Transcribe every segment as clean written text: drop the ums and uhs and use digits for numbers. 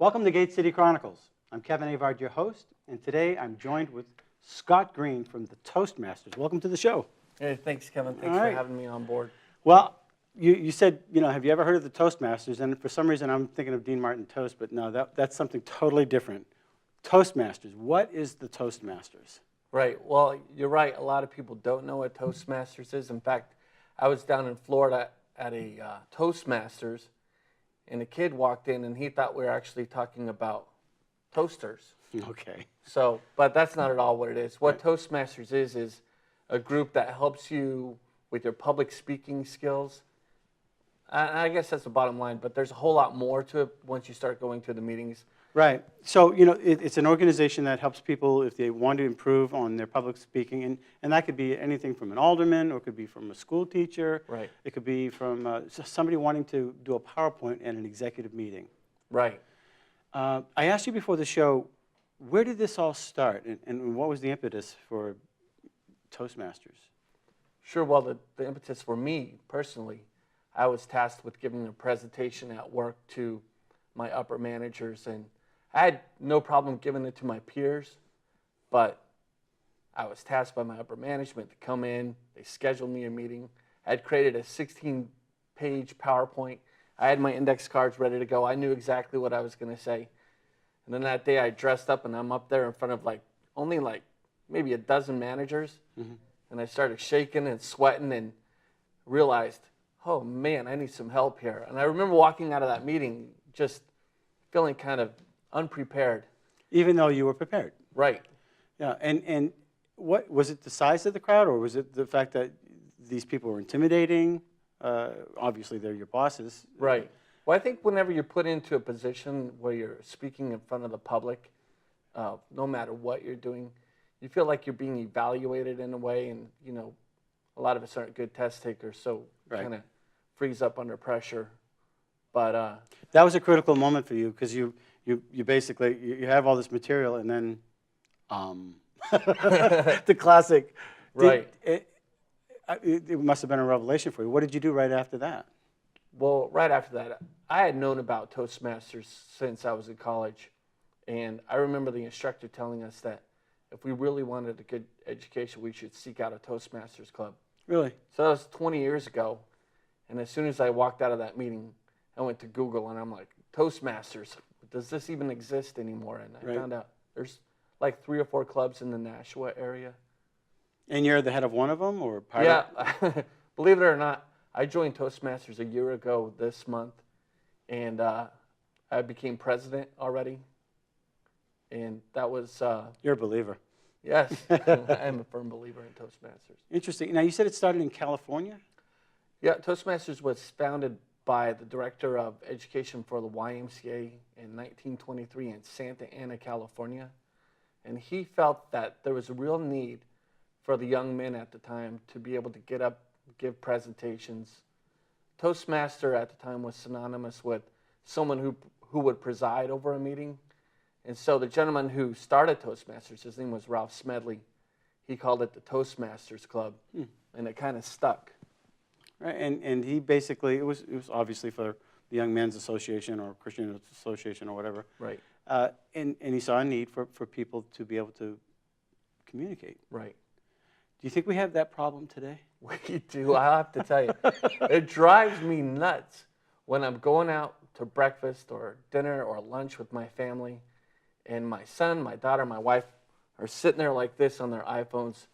Welcome to Gate City Chronicles. I'm Kevin Avard, your host, and today I'm joined with Scott Green from the Toastmasters. Welcome to the show. Hey, thanks, Kevin. Thanks for having me on board. Well, you said, have you ever heard of the Toastmasters? And for some reason, I'm thinking of Dean Martin Toast, but no, that's something totally different. Toastmasters. What is the Toastmasters? Right. Well, you're right. A lot of people don't know what Toastmasters is. In fact, I was down in Florida at a Toastmasters, and a kid walked in, and he thought we were actually talking about toasters. Okay. So, but that's not at all what it is. What Toastmasters is a group that helps you with your public speaking skills. I guess that's the bottom line, but there's a whole lot more to it once you start going to the meetings. Right. So, it's an organization that helps people if they want to improve on their public speaking. And that could be anything from an alderman, or it could be from a school teacher. Right. It could be from somebody wanting to do a PowerPoint at an executive meeting. Right. I asked you before the show, where did this all start? And what was the impetus for Toastmasters? Sure. Well, the impetus for me, personally, I was tasked with giving a presentation at work to my upper managers, and I had no problem giving it to my peers, but I was tasked by my upper management to come in. They scheduled me a meeting. I had created a 16-page PowerPoint. I had my index cards ready to go. I knew exactly what I was going to say. And then that day I dressed up, and I'm up there in front of only maybe a dozen managers. Mm-hmm. And I started shaking and sweating and realized, oh man, I need some help here. And I remember walking out of that meeting just feeling kind of unprepared. Even though you were prepared. Right. Yeah, and what was it, the size of the crowd, or was it the fact that these people were intimidating? Obviously, they're your bosses. Right. Well, I think whenever you're put into a position where you're speaking in front of the public, no matter what you're doing, you feel like you're being evaluated in a way, and a lot of us aren't good test takers, so kind of freeze up under pressure. But that was a critical moment for you, because you basically you have all this material, and then the classic. Right. It must have been a revelation for you. What did you do right after that? Well, right after that, I had known about Toastmasters since I was in college, and I remember the instructor telling us that if we really wanted a good education, we should seek out a Toastmasters club. Really? So that was 20 years ago, and as soon as I walked out of that meeting, I went to Google, and I'm like, Toastmasters, does this even exist anymore? And I found out there's 3 or 4 clubs in the Nashua area. And you're the head of one of them, or part of? Yeah, believe it or not, I joined Toastmasters a year ago this month, and I became president already, and that was... You're a believer. Yes, I am a firm believer in Toastmasters. Interesting. Now, you said it started in California? Yeah, Toastmasters was founded by the director of education for the YMCA in 1923 in Santa Ana, California, and he felt that there was a real need for the young men at the time to be able to get up, give presentations. Toastmaster at the time was synonymous with someone who would preside over a meeting. And so the gentleman who started Toastmasters, his name was Ralph Smedley, he called it the Toastmasters Club, and it kind of stuck. Right, and he basically, it was obviously for the Young Men's Association or Christian Association or whatever. Right. And he saw a need for people to be able to communicate. Right. Do you think we have that problem today? We do, I have to tell you. It drives me nuts when I'm going out to breakfast or dinner or lunch with my family, and my son, my daughter, my wife are sitting there like this on their iPhones,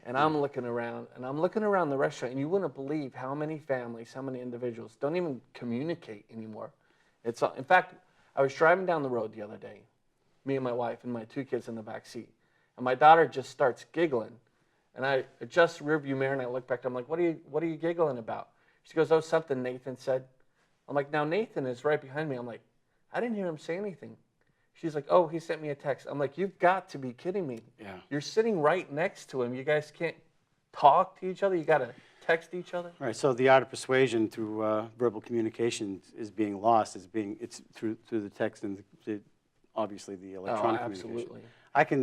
and I'm looking around, the restaurant, and you wouldn't believe how many families, how many individuals don't even communicate anymore. In fact, I was driving down the road the other day, me and my wife and my 2 kids in the back seat, and my daughter just starts giggling. And I adjust the rearview mirror, and I look back. I'm like, what are you giggling about? She goes, oh, something Nathan said. I'm like, now Nathan is right behind me. I'm like, I didn't hear him say anything. She's like, oh, he sent me a text. I'm like, you've got to be kidding me. Yeah. You're sitting right next to him. You guys can't talk to each other. You got to text each other. Right. So the art of persuasion through verbal communication is being lost. It's through the text and obviously the electronic communication. Absolutely.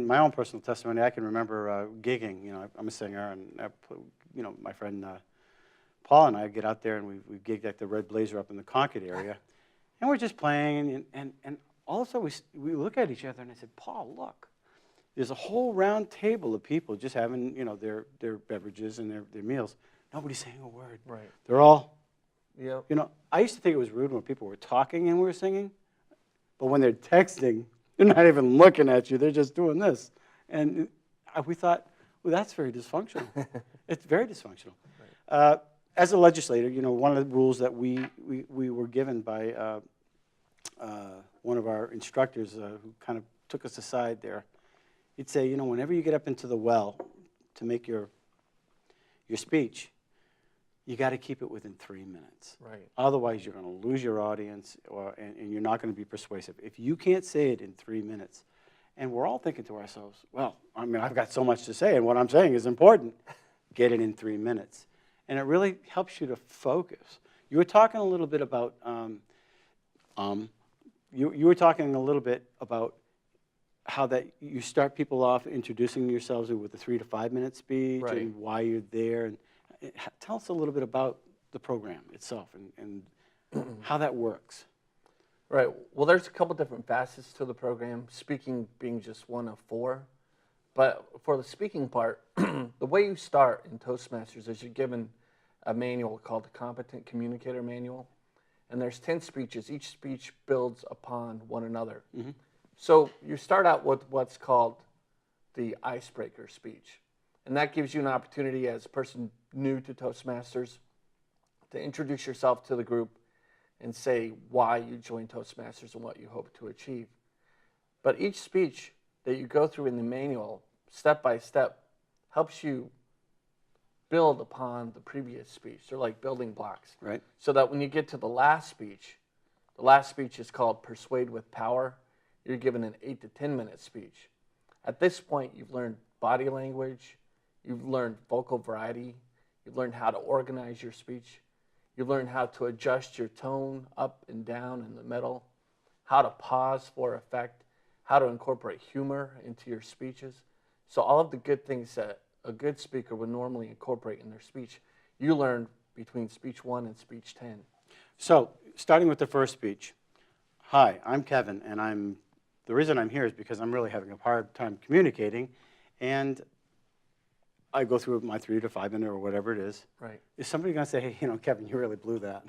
My own personal testimony, I can remember gigging. I'm a singer, and my friend Paul and I get out there, and we gigged at the Red Blazer up in the Concord area, and we're just playing, and all of a sudden we look at each other, and I said, Paul, look. There's a whole round table of people just having, their beverages and their meals. Nobody's saying a word. Right. They're all, Yep. I used to think it was rude when people were talking and we were singing, but when they're texting, they're not even looking at you. They're just doing this. And we thought, well, that's very dysfunctional. It's very dysfunctional. Right. As a legislator, one of the rules that we were given by one of our instructors who kind of took us aside there, he'd say, whenever you get up into the well to make your speech, you got to keep it within 3 minutes. Right. Otherwise, you're going to lose your audience, and you're not going to be persuasive. If you can't say it in 3 minutes, and we're all thinking to ourselves, well, I've got so much to say, and what I'm saying is important. Get it in 3 minutes. And it really helps you to focus. You were talking a little bit about, you were talking a little bit about how that you start people off introducing yourselves with a 3 to 5 minute speech, right, and why you're there. And tell us a little bit about the program itself and how that works. Right. Well, there's a couple different facets to the program, speaking being just one of 4. But for the speaking part, the way you start in Toastmasters is you're given a manual called the Competent Communicator Manual. And there's 10 speeches. Each speech builds upon one another. Mm-hmm. So you start out with what's called the icebreaker speech. And that gives you an opportunity as a person new to Toastmasters to introduce yourself to the group and say why you joined Toastmasters and what you hope to achieve. But each speech that you go through in the manual, step by step, helps you build upon the previous speech. They're like building blocks. Right. So that when you get to the last speech is called Persuade with Power. You're given an 8 to 10 minute speech. At this point, you've learned body language, you've learned vocal variety, you've learned how to organize your speech, you've learned how to adjust your tone up and down in the middle, how to pause for effect, how to incorporate humor into your speeches. So all of the good things that a good speaker would normally incorporate in their speech, you learn between speech 1 and speech 10. So starting with the first speech, hi, I'm Kevin, and the reason I'm here is because I'm really having a hard time communicating, and I go through my 3 to 5 minute or whatever it is. Right. Is somebody going to say, hey, Kevin, you really blew that.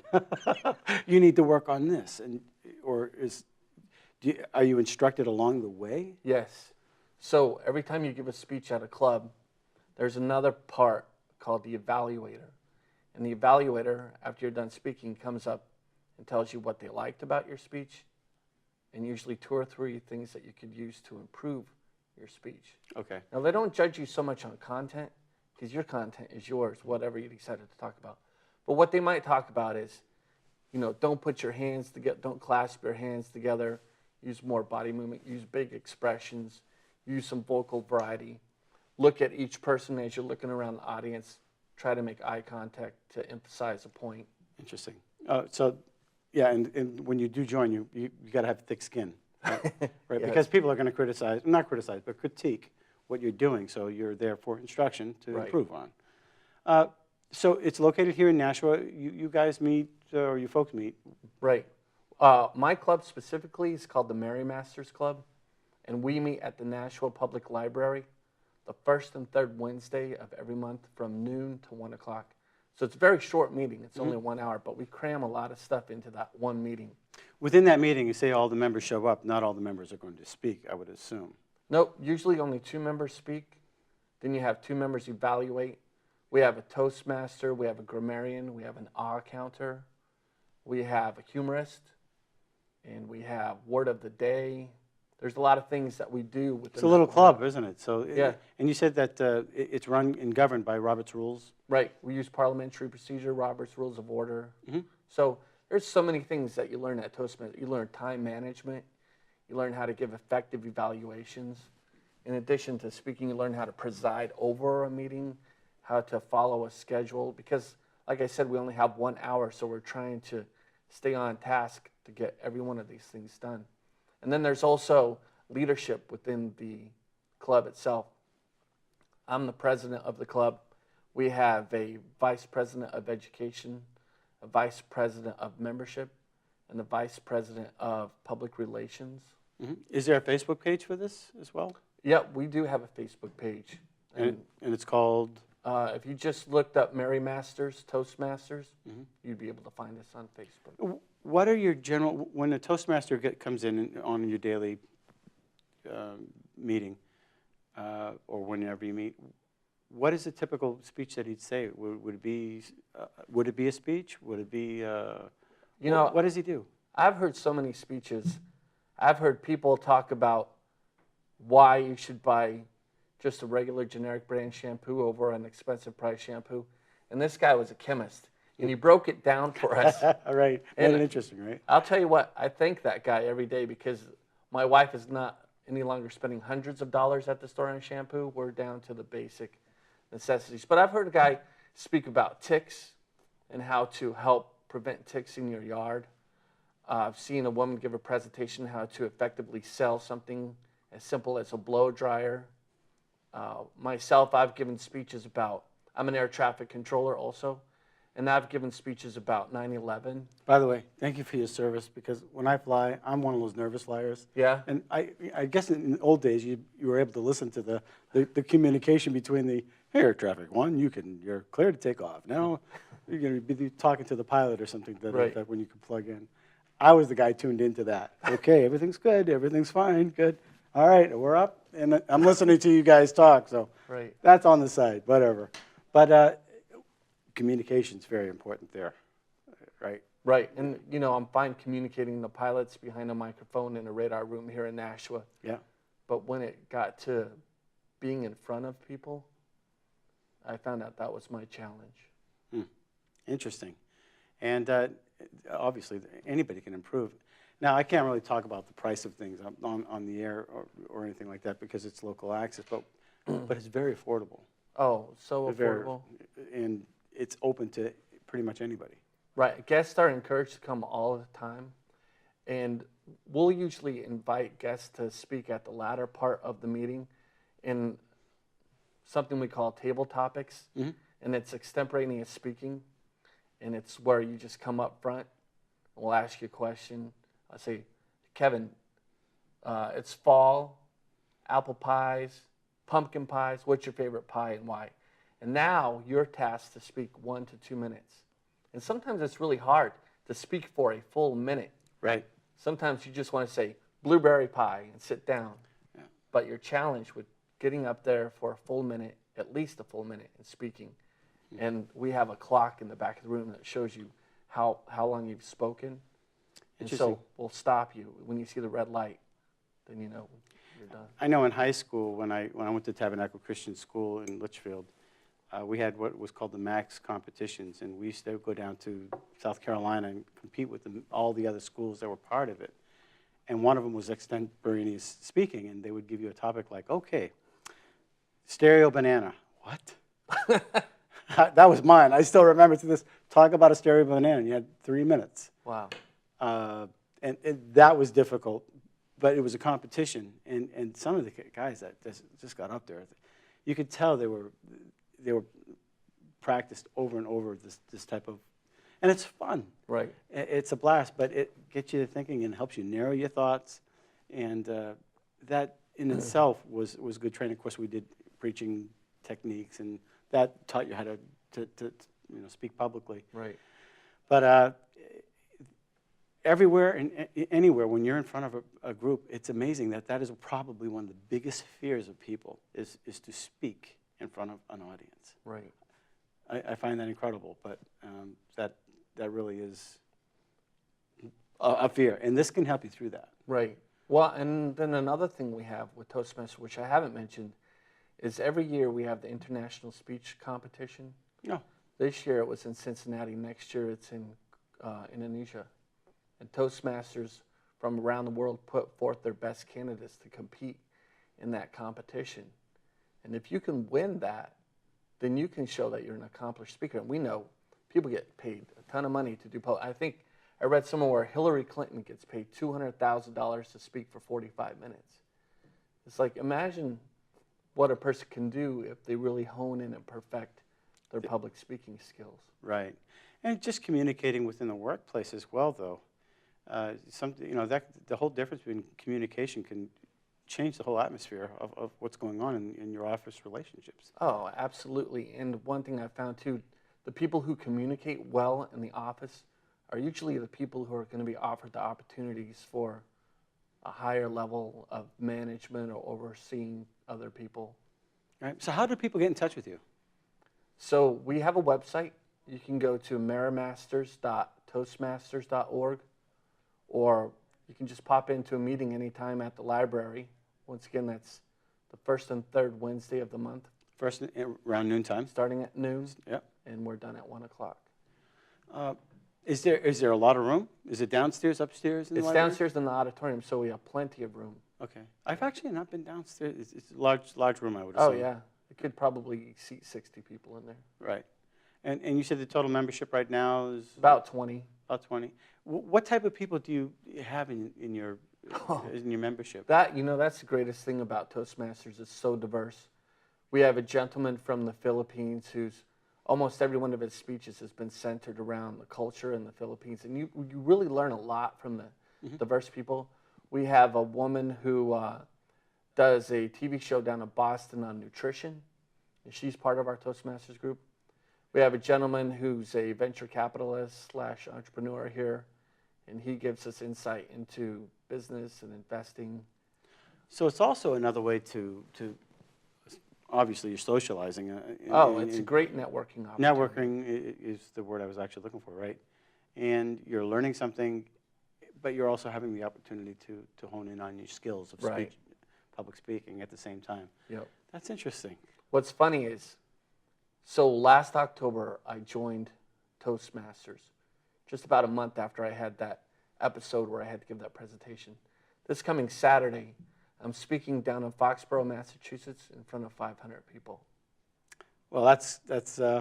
You need to work on this, are you instructed along the way? Yes. So every time you give a speech at a club, there's another part called the evaluator. And the evaluator, after you're done speaking, comes up and tells you what they liked about your speech, and usually 2 or 3 things that you could use to improve your speech. Okay. Now, they don't judge you so much on content, because your content is yours, whatever you decided to talk about. But what they might talk about is, don't put your hands together, don't clasp your hands together, use more body movement, use big expressions, use some vocal variety. Look at each person as you're looking around the audience, try to make eye contact to emphasize a point. Interesting. Yeah, and when you do join, you got to have thick skin, right? Right? Yes. Because people are going to not criticize, but critique what you're doing. So you're there for instruction to improve on. So it's located here in Nashua. You guys meet, or you folks meet? Right. My club specifically is called the MerriMasters Club, and we meet at the Nashua Public Library the first and third Wednesday of every month from noon to 1 o'clock. So it's a very short meeting. It's only 1 hour, but we cram a lot of stuff into that one meeting. Within that meeting, you say all the members show up. Not all the members are going to speak, I would assume. Nope. Usually only 2 members speak. Then you have 2 members evaluate. We have a Toastmaster. We have a grammarian. We have an awe counter. We have a humorist. And we have word of the day. There's a lot of things that we do. It's a little club, isn't it? So yeah. And you said that it's run and governed by Robert's Rules? Right. We use parliamentary procedure, Robert's Rules of Order. Mm-hmm. So there's so many things that you learn at Toastmasters. You learn time management. You learn how to give effective evaluations. In addition to speaking, you learn how to preside over a meeting, how to follow a schedule. Because, like I said, we only have 1 hour, so we're trying to stay on task to get every one of these things done. And then there's also leadership within the club itself. I'm the president of the club. We have a vice president of education, a vice president of membership, and the Vice President of Public Relations. Is there a Facebook page for this as well? Yeah, we do have a Facebook page. And it's called? If you just looked up MerriMasters Toastmasters, you'd be able to find us on Facebook. What are your general, when a Toastmaster comes in on your daily meeting, or whenever you meet, what is a typical speech that he'd say? Would it be a speech? Would it be, what does he do? I've heard so many speeches. I've heard people talk about why you should buy just a regular generic brand shampoo over an expensive price shampoo. And this guy was a chemist, and he broke it down for us. Right, and interesting, right? I'll tell you what, I thank that guy every day because my wife is not any longer spending hundreds of dollars at the store on shampoo. We're down to the basic necessities. But I've heard a guy speak about ticks and how to help prevent ticks in your yard. I've seen a woman give a presentation how to effectively sell something as simple as a blow dryer. Myself, I've given speeches about, I'm an air traffic controller also, and I've given speeches about 9/11. By the way, thank you for your service, because when I fly, I'm one of those nervous flyers. Yeah. And I guess in the old days, you were able to listen to the communication between the, hey, air traffic one, you're clear to take off. Now you're going to be talking to the pilot or something that when you can plug in. I was the guy tuned into that. Okay, everything's good, everything's fine, good. All right, we're up, and I'm listening to you guys talk, so that's on the side, whatever. But communication's very important there, right? Right, and I'm fine communicating the pilots behind a microphone in a radar room here in Nashua. Yeah. But when it got to being in front of people, I found out that was my challenge. Interesting. And obviously, anybody can improve. Now, I can't really talk about the price of things on the air or anything like that because it's local access, but it's very affordable. Oh, so affordable. And it's open to pretty much anybody. Right. Guests are encouraged to come all the time. And we'll usually invite guests to speak at the latter part of the meeting in something we call table topics. And it's extemporaneous speaking. And it's where you just come up front. We'll ask you a question. I'll say, Kevin, it's fall, apple pies, pumpkin pies. What's your favorite pie and why? And now you're tasked to speak 1 to 2 minutes. And sometimes it's really hard to speak for a full minute. Right. Sometimes you just want to say blueberry pie and sit down. Yeah. But you're challenged with getting up there for a full minute, at least a full minute, and speaking. And we have a clock in the back of the room that shows you how long you've spoken. And so we'll stop you. When you see the red light, then you know you're done. I know in high school, when I went to Tabernacle Christian School in Litchfield, we had what was called the Max competitions, and we used to go down to South Carolina and compete with all the other schools that were part of it. And one of them was extemporaneous speaking, and they would give you a topic like, okay, stereo banana. What? That was mine. I still remember to this. Talk about a stereo banana, and you had 3 minutes. Wow. And that was difficult, but it was a competition. And some of the guys that just got up there, you could tell they were practiced over and over this type of, and it's fun. Right. It's a blast, but it gets you thinking and helps you narrow your thoughts. And that in itself was good training. Of course, we did preaching techniques, and that taught you how to speak publicly. Right. But everywhere and anywhere, when you're in front of a group, it's amazing that is probably one of the biggest fears of people is to speak in front of an audience. Right. I find that incredible, but that really is a fear, and this can help you through that. Right. Well, and then another thing we have with Toastmasters, which I haven't mentioned, is every year we have the International Speech Competition. Yeah. This year it was in Cincinnati. Next year it's in Indonesia. And Toastmasters from around the world put forth their best candidates to compete in that competition. And if you can win that, then you can show that you're an accomplished speaker. And we know people get paid a ton of money to do public. I think I read somewhere where Hillary Clinton gets paid $200,000 to speak for 45 minutes. It's like, imagine what a person can do if they really hone in and perfect their public speaking skills. Right. And just communicating within the workplace as well, though. That the whole difference between communication can change the whole atmosphere of what's going on in your office relationships. Oh, absolutely. And one thing I found too, the people who communicate well in the office are usually the people who are going to be offered the opportunities for a higher level of management or overseeing other people. Right. So how do people get in touch with you? So we have a website. You can go to MerriMasters.Toastmasters.org, or you can just pop into a meeting anytime at the library. Once again, that's the first and third Wednesday of the month. First around noontime. Starting at noon. Yep. And we're done at 1 o'clock. Is there a lot of room? Is it downstairs, upstairs in the library? It's downstairs in the auditorium, so we have plenty of room. Okay. I've actually not been downstairs. It's a large room, I would Oh, assume. yeah. It could probably seat 60 people in there. Right. And you said the total membership right now is? About 20. About 20. What type of people do you have in your membership? That's the greatest thing about Toastmasters. It's so diverse. We have a gentleman from the Philippines who's almost every one of his speeches has been centered around the culture in the Philippines. And you really learn a lot from the diverse people. We have a woman who does a TV show down in Boston on nutrition, and she's part of our Toastmasters group. We have a gentleman who's a venture capitalist / entrepreneur here, and he gives us insight into business and investing. So it's also another way to obviously you're socializing. It's a great networking opportunity. Networking is the word I was actually looking for, right? And you're learning something, but you're also having the opportunity to hone in on your skills of speech, public speaking at the same time. Yep. That's interesting. What's funny is, so last October I joined Toastmasters, just about a month after I had that episode where I had to give that presentation. This coming Saturday, I'm speaking down in Foxborough, Massachusetts, in front of 500 people. Well, that's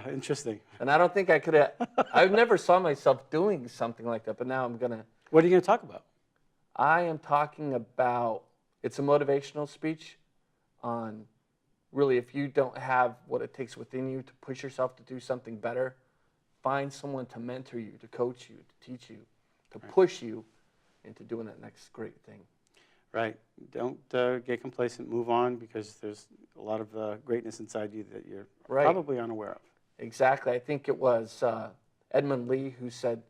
interesting. And I don't think I could have, I never saw myself doing something like that, but now I'm going to. What are you going to talk about? I am talking about, it's a motivational speech on really if you don't have what it takes within you to push yourself to do something better, find someone to mentor you, to coach you, to teach you, to push you into doing that next great thing. Right. Don't get complacent. Move on, because there's a lot of greatness inside you that you're probably unaware of. Exactly. I think it was Edmund Lee who said,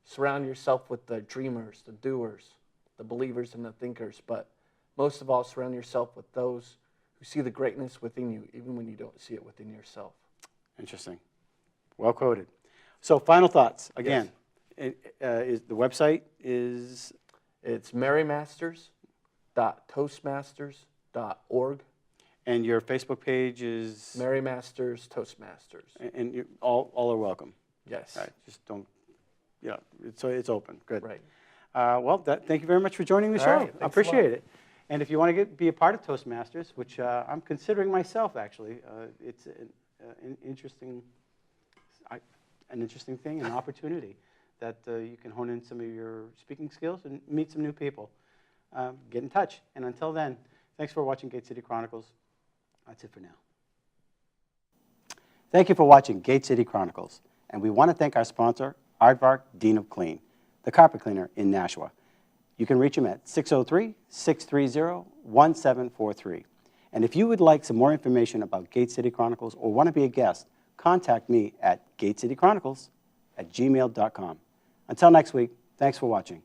surround yourself with the dreamers, the doers, the believers, and the thinkers. But most of all, surround yourself with those who see the greatness within you, even when you don't see it within yourself. Interesting. Well quoted. So final thoughts. Again, is the website is? It's MerriMasters.Toastmasters.org. And your Facebook page is? MerriMasters Toastmasters. And all are welcome. Yes. Right. Just don't, it's open. Good. Right. Thank you very much for joining the show. Right, I appreciate it. And if you want to be a part of Toastmasters, which I'm considering myself actually, it's an interesting thing, an opportunity that you can hone in some of your speaking skills and meet some new people. Get in touch. And until then, thanks for watching Gate City Chronicles. That's it for now. Thank you for watching Gate City Chronicles. And we want to thank our sponsor, Avard Dean of Clean, the carpet cleaner in Nashua. You can reach him at 603-630-1743. And if you would like some more information about Gate City Chronicles or want to be a guest, contact me at gatecitychronicles@gmail.com. Until next week, thanks for watching.